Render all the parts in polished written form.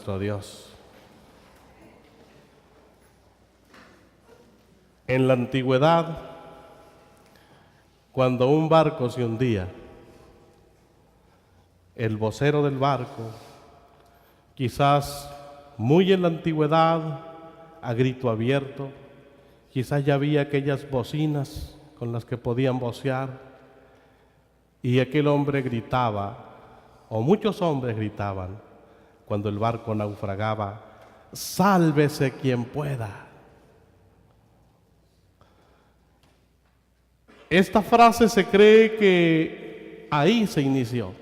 nuestro Dios. En la antigüedad, cuando un barco se hundía, el vocero del barco, quizás muy en la antigüedad, a grito abierto, quizás ya había aquellas bocinas con las que podían vocear, y aquel hombre gritaba, o muchos hombres gritaban, cuando el barco naufragaba: sálvese quien pueda. Esta frase se cree que ahí se inició: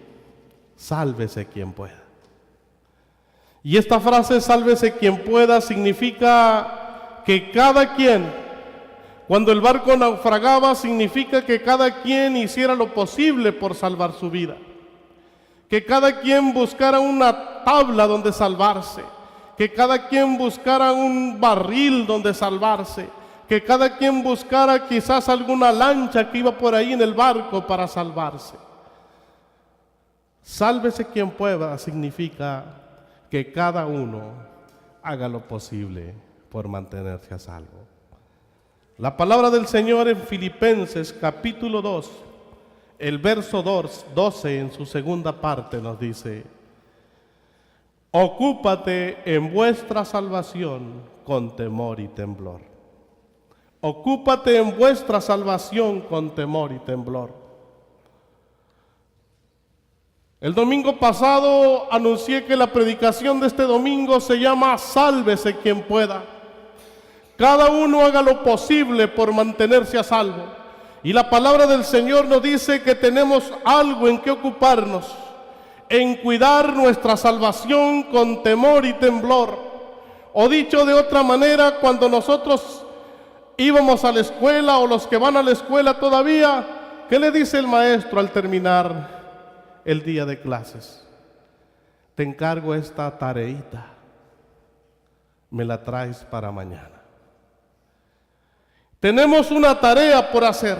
sálvese quien pueda. Y esta frase, sálvese quien pueda, significa que cada quien, cuando el barco naufragaba, significa que cada quien hiciera lo posible por salvar su vida, que cada quien buscara una tabla donde salvarse, que cada quien buscara un barril donde salvarse, que cada quien buscara quizás alguna lancha que iba por ahí en el barco para salvarse. Sálvese quien pueda significa que cada uno haga lo posible por mantenerse a salvo. La palabra del Señor en Filipenses capítulo 2, el verso 12 en su segunda parte nos dice: ocúpate en vuestra salvación con temor y temblor. Ocúpate en vuestra salvación con temor y temblor. El domingo pasado anuncié que la predicación de este domingo se llama Sálvese quien pueda. Cada uno haga lo posible por mantenerse a salvo. Y la palabra del Señor nos dice que tenemos algo en que ocuparnos, en cuidar nuestra salvación con temor y temblor. O dicho de otra manera, cuando nosotros íbamos a la escuela, o los que van a la escuela todavía, ¿qué le dice el maestro al terminar el día de clases? Te encargo esta tareita, me la traes para mañana. Tenemos una tarea por hacer,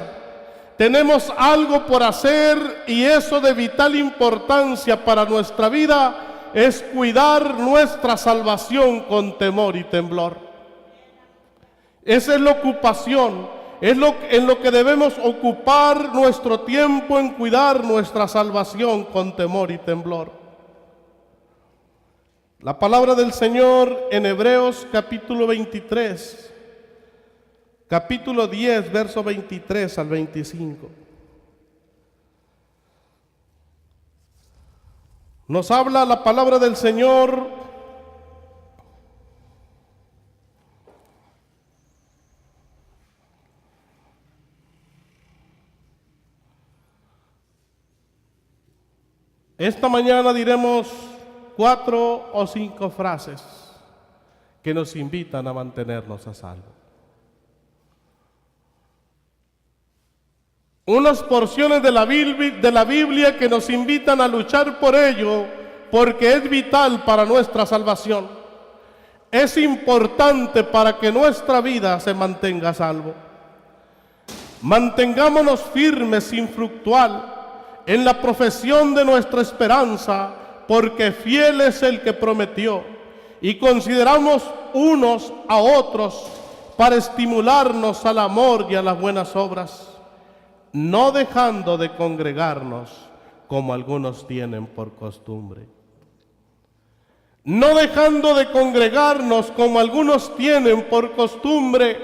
tenemos algo por hacer, y eso de vital importancia para nuestra vida es cuidar nuestra salvación con temor y temblor. Esa es la ocupación, es en lo que debemos ocupar nuestro tiempo, en cuidar nuestra salvación con temor y temblor. La palabra del Señor en Hebreos capítulo 23, capítulo 10, verso 23 al 25. Nos habla la palabra del Señor esta mañana. Diremos 4 o 5 frases que nos invitan a mantenernos a salvo. Unas porciones de la Biblia que nos invitan a luchar por ello, porque es vital para nuestra salvación. Es importante para que nuestra vida se mantenga a salvo. Mantengámonos firmes, infructual, en la profesión de nuestra esperanza, porque fiel es el que prometió, y consideramos unos a otros para estimularnos al amor y a las buenas obras, no dejando de congregarnos como algunos tienen por costumbre. No dejando de congregarnos como algunos tienen por costumbre.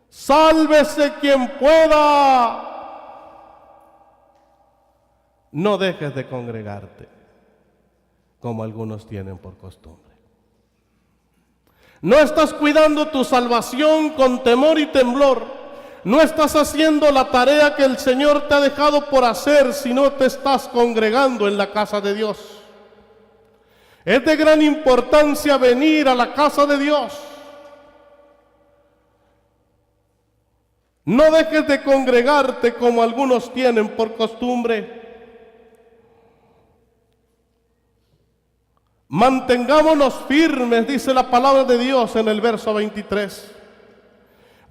Sálvese quien pueda. No dejes de congregarte como algunos tienen por costumbre. No estás cuidando tu salvación con temor y temblor. No estás haciendo la tarea que el Señor te ha dejado por hacer si no te estás congregando en la casa de Dios. Es de gran importancia venir a la casa de Dios. No dejes de congregarte como algunos tienen por costumbre. Mantengámonos firmes, dice la palabra de Dios en el verso 23.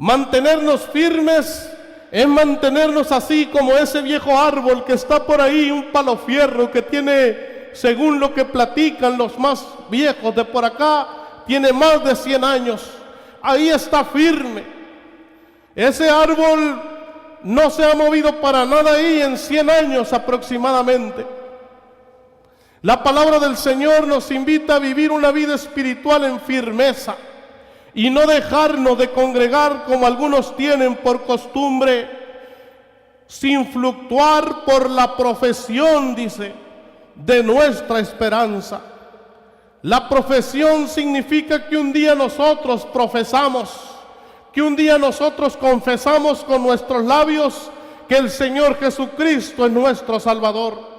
Mantenernos firmes es mantenernos así como ese viejo árbol que está por ahí, un palo fierro que tiene según lo que platican los más viejos de por acá, tiene más de 100 años. Ahí está firme. Ese árbol no se ha movido para nada ahí en 100 años aproximadamente. La palabra del Señor nos invita a vivir una vida espiritual en firmeza y no dejarnos de congregar como algunos tienen por costumbre, sin fluctuar por la profesión, dice, de nuestra esperanza. La profesión significa que un día nosotros profesamos, que un día nosotros confesamos con nuestros labios que el Señor Jesucristo es nuestro Salvador,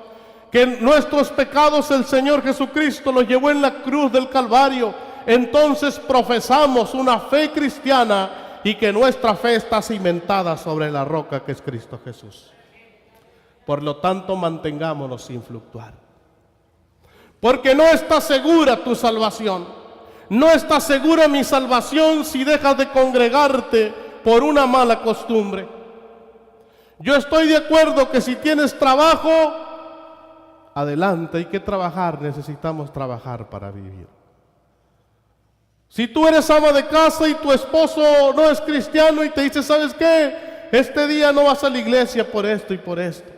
que nuestros pecados el Señor Jesucristo los llevó en la cruz del Calvario. Entonces profesamos una fe cristiana y que nuestra fe está cimentada sobre la roca que es Cristo Jesús. Por lo tanto, mantengámonos sin fluctuar. Porque no está segura tu salvación. No está segura mi salvación si dejas de congregarte por una mala costumbre. Yo estoy de acuerdo que si tienes trabajo, adelante, hay que trabajar, necesitamos trabajar para vivir. Si tú eres ama de casa y tu esposo no es cristiano y te dice, ¿sabes qué? Este día no vas a la iglesia por esto y por esto.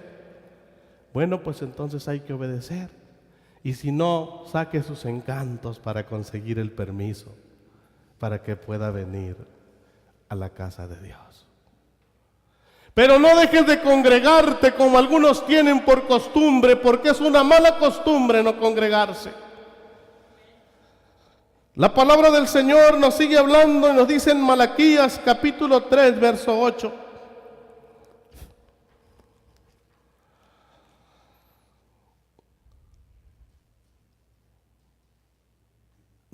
Bueno, pues entonces hay que obedecer. Y si no, saque sus encantos para conseguir el permiso para que pueda venir a la casa de Dios. Pero no dejes de congregarte como algunos tienen por costumbre, porque es una mala costumbre no congregarse. La palabra del Señor nos sigue hablando y nos dice en Malaquías capítulo 3, verso 8.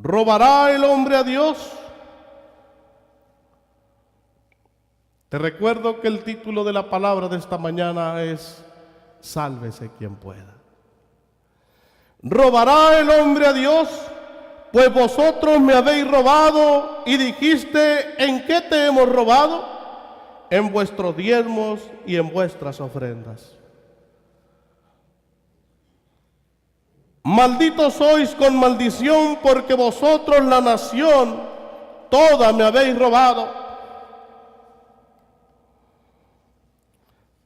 ¿Robará el hombre a Dios? Te recuerdo que el título de la palabra de esta mañana es Sálvese quien pueda. ¿Robará el hombre a Dios? Pues vosotros me habéis robado y dijiste, ¿en qué te hemos robado? En vuestros diezmos y en vuestras ofrendas. Malditos sois con maldición, porque vosotros la nación toda me habéis robado.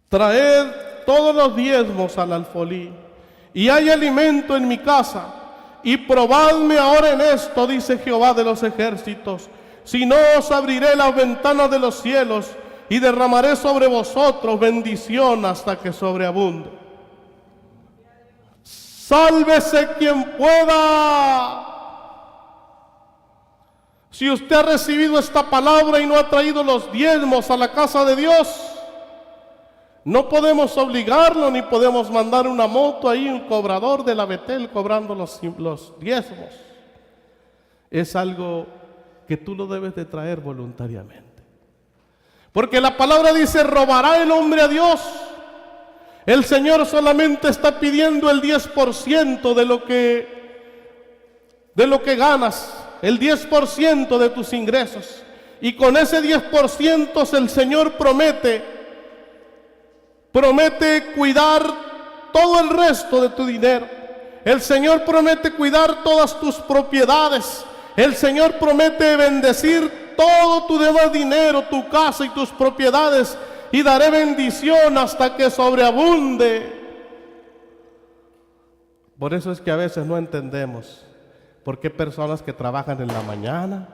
Traed todos los diezmos al alfolí, y hay alimento en mi casa, y probadme ahora en esto, dice Jehová de los ejércitos, si no os abriré las ventanas de los cielos, y derramaré sobre vosotros bendición hasta que sobreabunde. Sálvese quien pueda. Si usted ha recibido esta palabra y no ha traído los diezmos a la casa de Dios, no podemos obligarlo ni podemos mandar una moto ahí, un cobrador de la Betel cobrando los diezmos. Es algo que tú lo debes de traer voluntariamente. Porque la palabra dice, ¿robará el hombre a Dios? El Señor solamente está pidiendo el 10% de lo que ganas, el 10% de tus ingresos. Y con ese 10% el Señor promete cuidar todo el resto de tu dinero. El Señor promete cuidar todas tus propiedades. El Señor promete bendecir todo tu demás dinero, tu casa y tus propiedades. Y daré bendición hasta que sobreabunde. Por eso es que a veces no entendemos por qué personas que trabajan en la mañana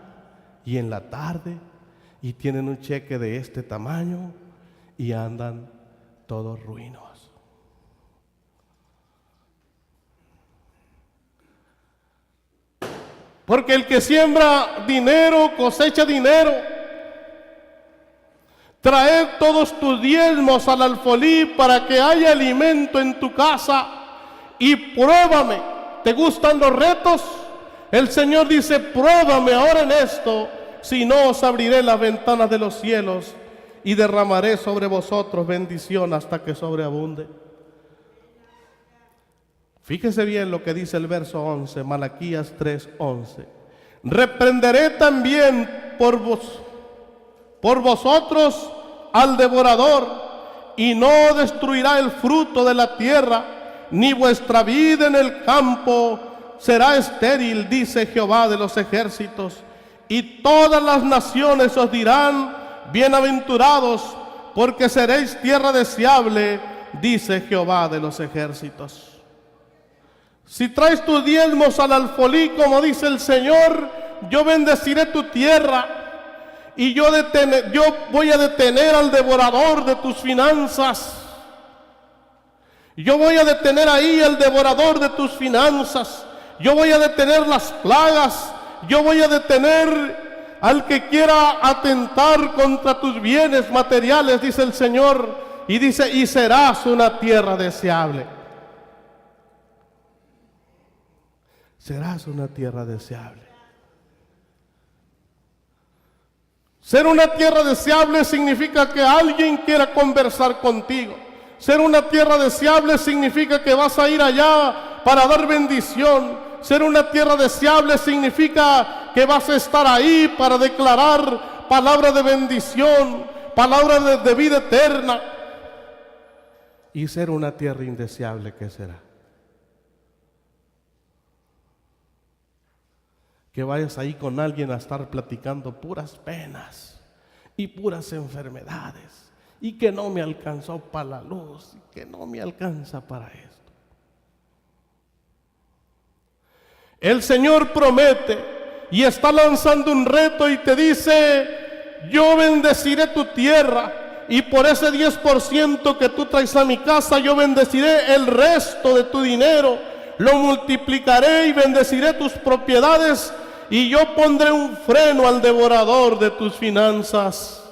y en la tarde y tienen un cheque de este tamaño y andan todos ruinosos. Porque el que siembra dinero cosecha dinero. Traed todos tus diezmos al alfolí para que haya alimento en tu casa y pruébame. ¿Te gustan los retos? El Señor dice, pruébame ahora en esto, si no os abriré las ventanas de los cielos y derramaré sobre vosotros bendición hasta que sobreabunde. Fíjese bien lo que dice el verso 11, Malaquías 3:11. Reprenderé también por vosotros al devorador, y no destruirá el fruto de la tierra, ni vuestra vida en el campo será estéril, dice Jehová de los ejércitos. Y todas las naciones os dirán, bienaventurados, porque seréis tierra deseable, dice Jehová de los ejércitos. Si traes tus diezmos al alfolí, como dice el Señor, yo bendeciré tu tierra. Y yo voy a detener al devorador de tus finanzas. Yo voy a detener ahí al devorador de tus finanzas. Yo voy a detener las plagas. Yo voy a detener al que quiera atentar contra tus bienes materiales, dice el Señor. Y dice, y serás una tierra deseable. Serás una tierra deseable. Ser una tierra deseable significa que alguien quiera conversar contigo. Ser una tierra deseable significa que vas a ir allá para dar bendición. Ser una tierra deseable significa que vas a estar ahí para declarar palabra de bendición, palabra de vida eterna. Y ser una tierra indeseable, ¿qué será? Que vayas ahí con alguien a estar platicando puras penas y puras enfermedades, y que no me alcanzó para la luz, y que no me alcanza para esto. El Señor promete y está lanzando un reto y te dice, yo bendeciré tu tierra, y por ese 10% que tú traes a mi casa, yo bendeciré el resto de tu dinero, lo multiplicaré y bendeciré tus propiedades, y yo pondré un freno al devorador de tus finanzas.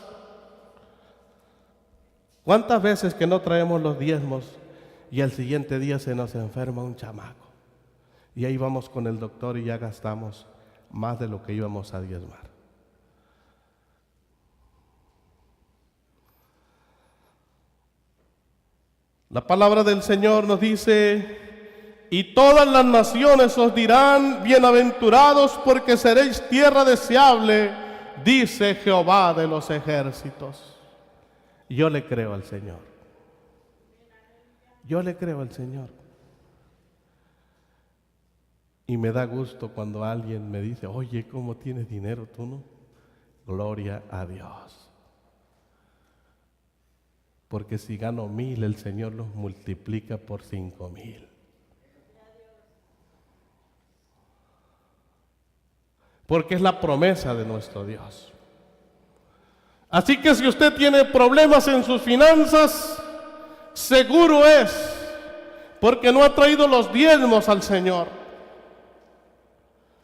¿Cuántas veces que no traemos los diezmos y al siguiente día se nos enferma un chamaco? Y ahí vamos con el doctor y ya gastamos más de lo que íbamos a diezmar. La palabra del Señor nos dice, y todas las naciones os dirán, bienaventurados, porque seréis tierra deseable, dice Jehová de los ejércitos. Yo le creo al Señor. Yo le creo al Señor. Y me da gusto cuando alguien me dice, oye, ¿cómo tienes dinero tú, no? Gloria a Dios. Porque si gano 1,000, el Señor los multiplica por 5,000. Porque es la promesa de nuestro Dios. Así que si usted tiene problemas en sus finanzas, seguro es porque no ha traído los diezmos al Señor.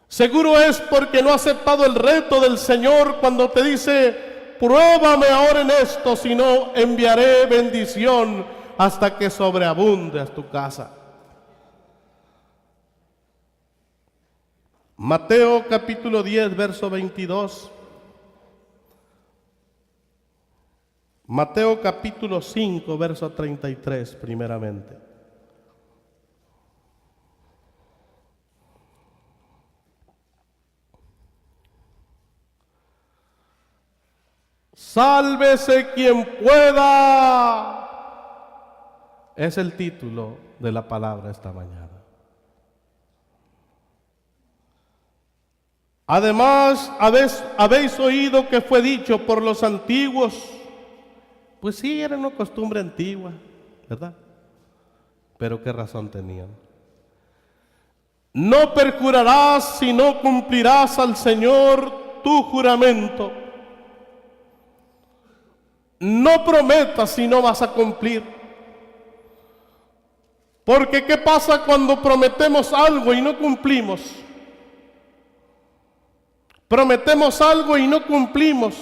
Seguro es porque no ha aceptado el reto del Señor cuando te dice, pruébame ahora en esto, si no enviaré bendición hasta que sobreabunde a tu casa. Mateo capítulo 10, verso 22. Mateo capítulo 5, verso 33, primeramente. Sálvese quien pueda. Es el título de la palabra esta mañana. Además, habéis oído que fue dicho por los antiguos. Pues sí, era una costumbre antigua, ¿verdad? Pero ¿qué razón tenían? No perjurarás si no cumplirás al Señor tu juramento. No prometas si no vas a cumplir. Porque ¿qué pasa cuando prometemos algo y no cumplimos? Prometemos algo y no cumplimos.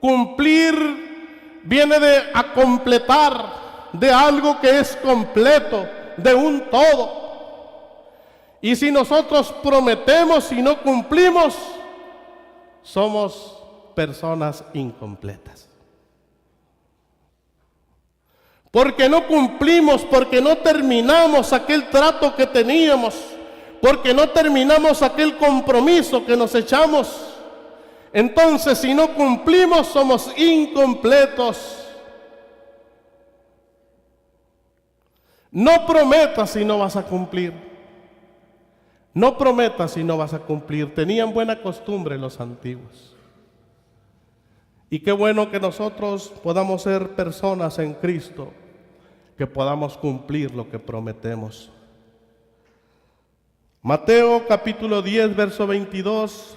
Cumplir viene a completar, de algo que es completo, de un todo. Y si nosotros prometemos y no cumplimos, somos personas incompletas. Porque no cumplimos, porque no terminamos aquel trato que teníamos, porque no terminamos aquel compromiso que nos echamos. Entonces, si no cumplimos, somos incompletos. No prometas si no vas a cumplir. No prometas si no vas a cumplir. Tenían buena costumbre los antiguos. Y qué bueno que nosotros podamos ser personas en Cristo, que podamos cumplir lo que prometemos. Mateo capítulo 10, verso 22.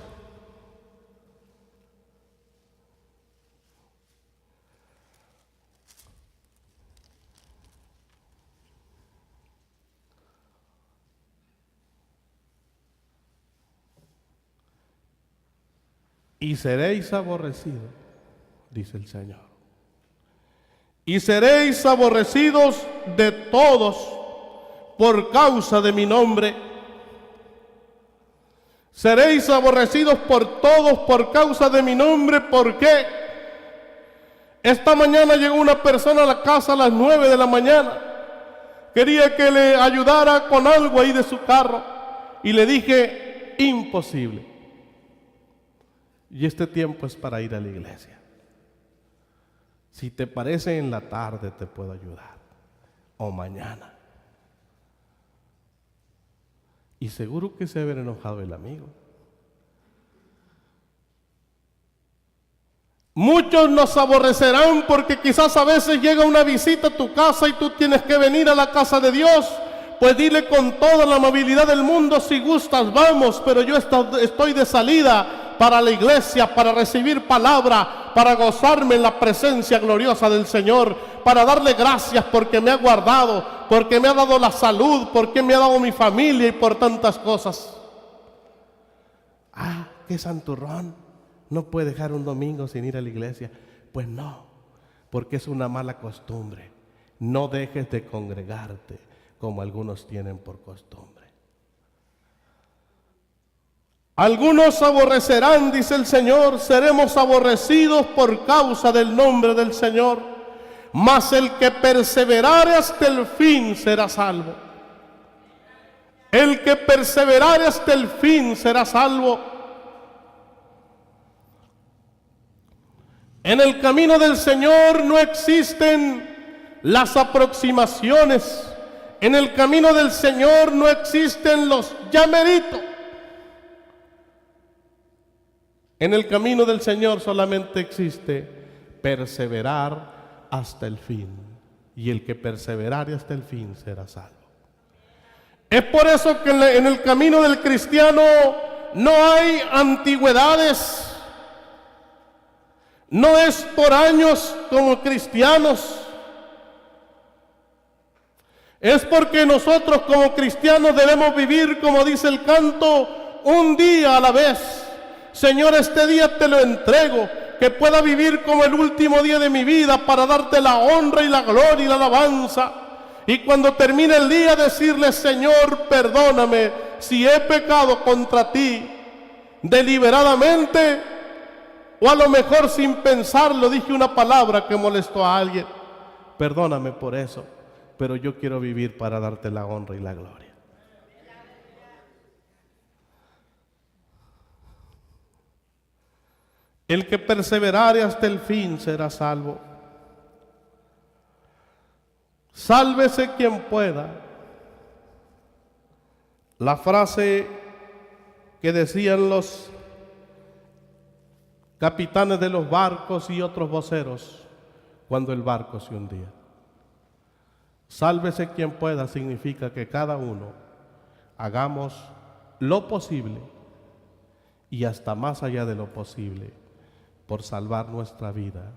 Y seréis aborrecidos, dice el Señor. Y seréis aborrecidos de todos por causa de mi nombre. Seréis aborrecidos por todos por causa de mi nombre. ¿Por qué? Esta mañana llegó una persona a la casa a las 9 de la mañana. Quería que le ayudara con algo ahí de su carro. Y le dije, imposible. Y este tiempo es para ir a la iglesia. Si te parece, en la tarde te puedo ayudar. O mañana. Y seguro que se habrá enojado el amigo. Muchos nos aborrecerán porque quizás a veces llega una visita a tu casa y tú tienes que venir a la casa de Dios. Pues dile con toda la amabilidad del mundo, si gustas vamos, pero yo estoy de salida para la iglesia, para recibir palabra, para gozarme en la presencia gloriosa del Señor, para darle gracias porque me ha guardado, porque me ha dado la salud, porque me ha dado mi familia y por tantas cosas. Ah, qué santurrón, no puede dejar un domingo sin ir a la iglesia. Pues no, porque es una mala costumbre. No dejes de congregarte como algunos tienen por costumbre. Algunos aborrecerán, dice el Señor, seremos aborrecidos por causa del nombre del Señor, mas el que perseverare hasta el fin será salvo. El que perseverare hasta el fin será salvo. En el camino del Señor no existen las aproximaciones. En el camino del Señor no existen los llameritos. En el camino del Señor solamente existe perseverar hasta el fin. Y el que perseverare hasta el fin será salvo. Es por eso que en el camino del cristiano no hay antigüedades. No es por años como cristianos. Es porque nosotros como cristianos debemos vivir, como dice el canto, un día a la vez. Señor, este día te lo entrego, que pueda vivir como el último día de mi vida para darte la honra y la gloria y la alabanza. Y cuando termine el día decirle, Señor, perdóname si he pecado contra ti deliberadamente, o a lo mejor sin pensarlo dije una palabra que molestó a alguien. Perdóname por eso, pero yo quiero vivir para darte la honra y la gloria. El que perseverare hasta el fin será salvo. Sálvese quien pueda. La frase que decían los capitanes de los barcos y otros voceros cuando el barco se hundía. Sálvese quien pueda significa que cada uno hagamos lo posible y hasta más allá de lo posible por salvar nuestra vida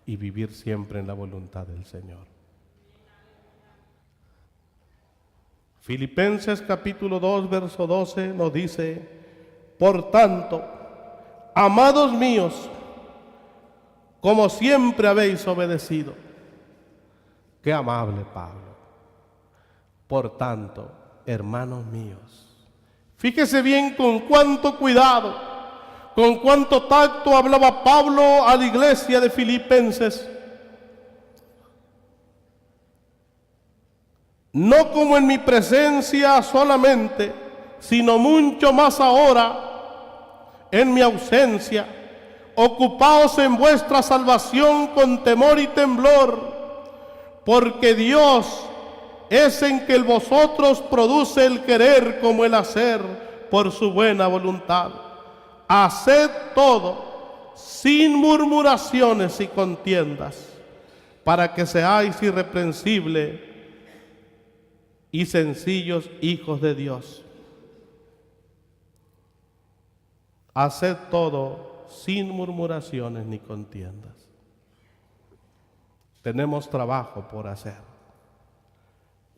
y vivir siempre en la voluntad del Señor. Filipenses capítulo 2, verso 12 nos dice, por tanto, amados míos, como siempre habéis obedecido. Qué amable Pablo. Por tanto, hermanos míos, fíjese bien con cuánto cuidado, con cuánto tacto hablaba Pablo a la iglesia de Filipenses. No como en mi presencia solamente, sino mucho más ahora en mi ausencia. Ocupaos en vuestra salvación con temor y temblor, porque Dios es en que vosotros produce el querer como el hacer por su buena voluntad. Haced todo sin murmuraciones y contiendas, para que seáis irreprensibles y sencillos hijos de Dios. Haced todo sin murmuraciones ni contiendas. Tenemos trabajo por hacer.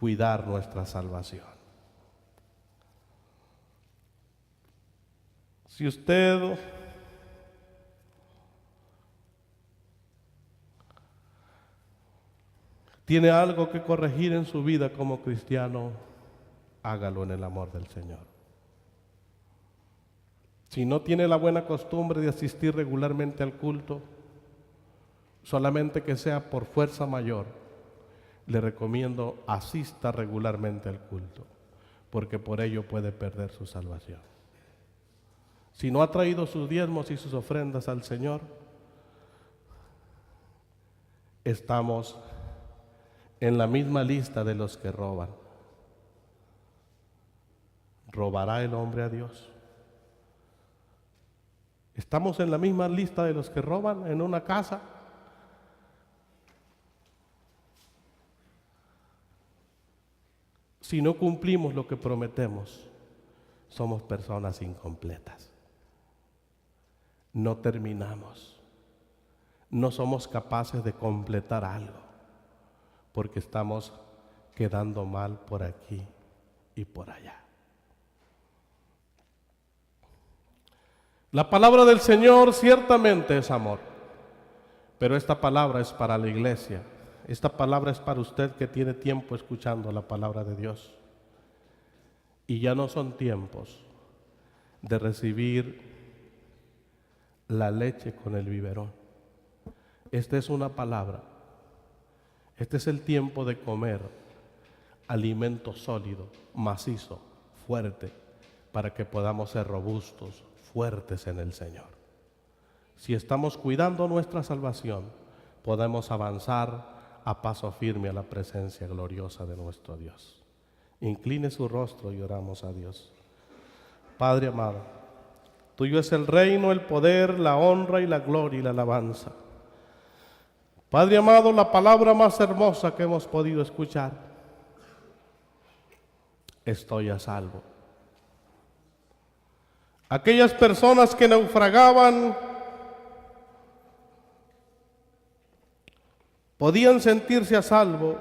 Cuidar nuestra salvación. Si usted tiene algo que corregir en su vida como cristiano, hágalo en el amor del Señor. Si no tiene la buena costumbre de asistir regularmente al culto, solamente que sea por fuerza mayor, le recomiendo asista regularmente al culto, porque por ello puede perder su salvación. Si no ha traído sus diezmos y sus ofrendas al Señor, estamos en la misma lista de los que roban. ¿Robará el hombre a Dios? Estamos en la misma lista de los que roban en una casa. Si no cumplimos lo que prometemos, somos personas incompletas. No terminamos. No somos capaces de completar algo, porque estamos quedando mal por aquí y por allá. La palabra del Señor ciertamente es amor, pero esta palabra es para la iglesia. Esta palabra es para usted que tiene tiempo escuchando la palabra de Dios. Y ya no son tiempos de recibir la leche con el biberón. Esta es una palabra. Este es el tiempo de comer alimento sólido, macizo, fuerte, para que podamos ser robustos, fuertes en el Señor. Si estamos cuidando nuestra salvación, podemos avanzar a paso firme a la presencia gloriosa de nuestro Dios. Incline su rostro y oramos a Dios. Padre amado, tuyo es el reino, el poder, la honra y la gloria y la alabanza. Padre amado, la palabra más hermosa que hemos podido escuchar: estoy a salvo. Aquellas personas que naufragaban podían sentirse a salvo.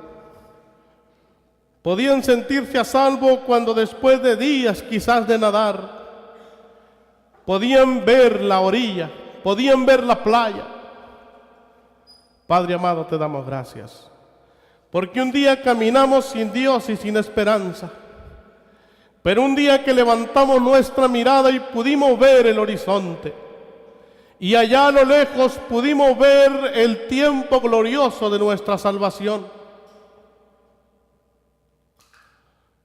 Podían sentirse a salvo cuando después de días quizás de nadar, podían ver la orilla, podían ver la playa. Padre amado, te damos gracias, porque un día caminamos sin Dios y sin esperanza, pero un día que levantamos nuestra mirada y pudimos ver el horizonte, y allá a lo lejos pudimos ver el tiempo glorioso de nuestra salvación.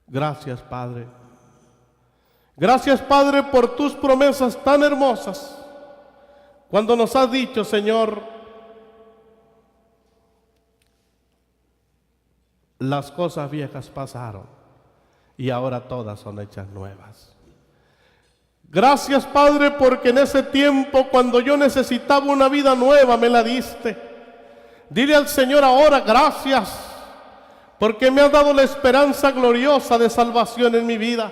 Gracias, Padre. Gracias, Padre, por tus promesas tan hermosas, cuando nos has dicho, Señor, las cosas viejas pasaron y ahora todas son hechas nuevas. Gracias, Padre, porque en ese tiempo, cuando yo necesitaba una vida nueva, me la diste. Dile al Señor ahora, gracias, porque me has dado la esperanza gloriosa de salvación en mi vida.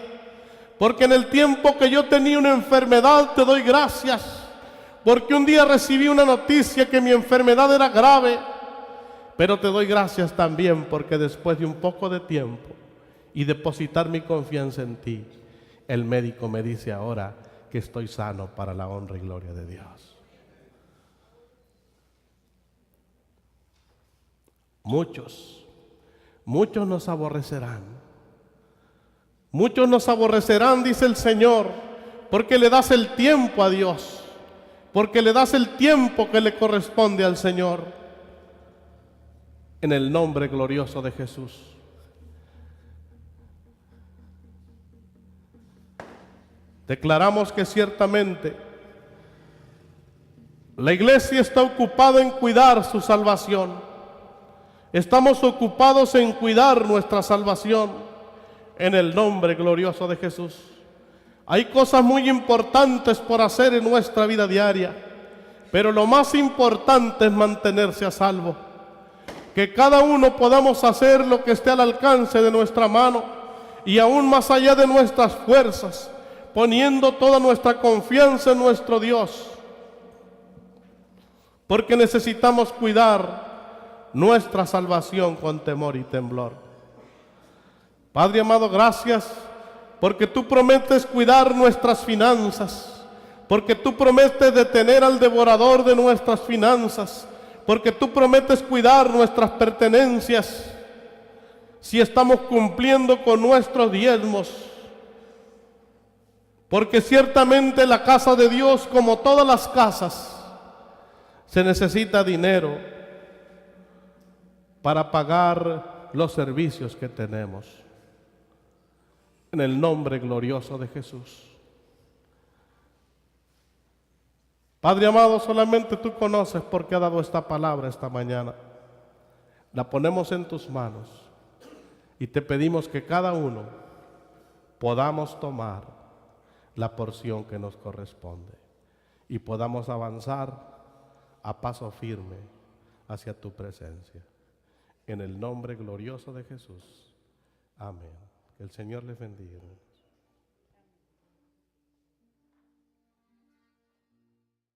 Porque en el tiempo que yo tenía una enfermedad, te doy gracias. Porque un día recibí una noticia que mi enfermedad era grave. Pero te doy gracias también porque después de un poco de tiempo y depositar mi confianza en ti, el médico me dice ahora que estoy sano para la honra y gloria de Dios. Muchos nos aborrecerán. Muchos nos aborrecerán, dice el Señor, porque le das el tiempo a Dios, porque le das el tiempo que le corresponde al Señor. En el nombre glorioso de Jesús. Declaramos que ciertamente la iglesia está ocupada en cuidar su salvación, Estamos ocupados en cuidar nuestra salvación en el nombre glorioso de Jesús. Hay cosas muy importantes por hacer en nuestra vida diaria, pero lo más importante es mantenerse a salvo. Que cada uno podamos hacer lo que esté al alcance de nuestra mano y aún más allá de nuestras fuerzas, poniendo toda nuestra confianza en nuestro Dios, porque necesitamos cuidar nuestra salvación con temor y temblor. Padre amado, gracias, porque tú prometes cuidar nuestras finanzas, porque tú prometes detener al devorador de nuestras finanzas, porque tú prometes cuidar nuestras pertenencias si estamos cumpliendo con nuestros diezmos. Porque ciertamente la casa de Dios, como todas las casas, se necesita dinero para pagar los servicios que tenemos. En el nombre glorioso de Jesús. Padre amado, solamente tú conoces por qué ha dado esta palabra esta mañana. La ponemos en tus manos y te pedimos que cada uno podamos tomar la porción que nos corresponde y podamos avanzar a paso firme hacia tu presencia. En el nombre glorioso de Jesús. Amén. Que el Señor les bendiga.